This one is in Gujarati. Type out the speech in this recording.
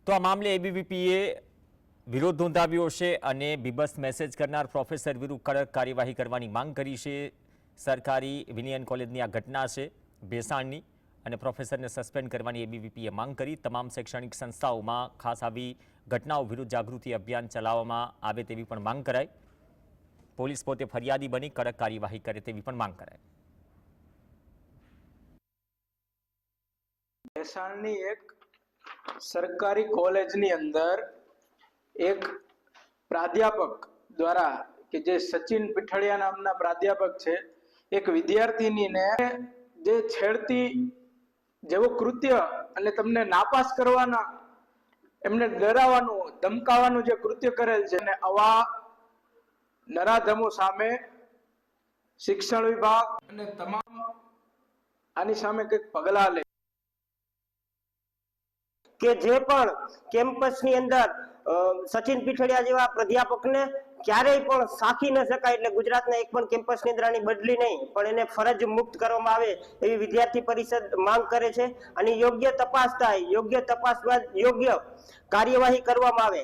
તો આ મામલે એબીવીપીએ વિરોધ નોંધાવ્યો છે અને બીબસ મેસેજ કરનાર પ્રોફેસર વિરુદ્ધ કડક કાર્યવાહી કરવાની માંગ કરી છે। સરકારી વિનયન કોલેજની આ ઘટના છે ભેસાણની અને પ્રોફેસરને સસ્પેન્ડ કરવાની એબીવીપીએ માંગ કરી। તમામ શૈક્ષણિક સંસ્થાઓમાં ખાસ આવી ઘટનાઓ વિરુદ્ધ જાગૃતિ અભિયાન ચલાવવામાં આવે તેવી પણ માંગ કરાઈ। પોલીસ પોતે ફરિયાદી બની કડક કાર્યવાહી કરે તેવી પણ માંગ કરાઈ। ભેસાણની એક સરકારી કોલેજની અંદર એક પ્રાધ્યાપક દ્વારા કે જે સચિન પીઠડિયા નામના પ્રાધ્યાપક છે, એક વિદ્યાર્થીનીને જે છેડતી જેવું કૃત્ય અને તમને નાપાસ કરવાના, એમને ડરાવવાનું ધમકાવવાનું જે કૃત્ય કરેલ છે અને આવા નરાધમો સામે શિક્ષણ વિભાગ અને તમામ આની સામે કંઈક પગલાં લે કે જે પણ કેમ્પસની અંદર સચિન પીઠડિયા જેવા પ્રાધ્યાપકને ક્યારેય પણ સાખી ન શકાય, એટલે ગુજરાતના એક પણ કેમ્પસની અંદર આની બદલી નહીં પણ એને ફરજ મુક્ત કરવામાં આવે એવી વિદ્યાર્થી પરિષદ માંગ કરે છે અને યોગ્ય તપાસ થાય, યોગ્ય તપાસ બાદ યોગ્ય કાર્યવાહી કરવામાં આવે।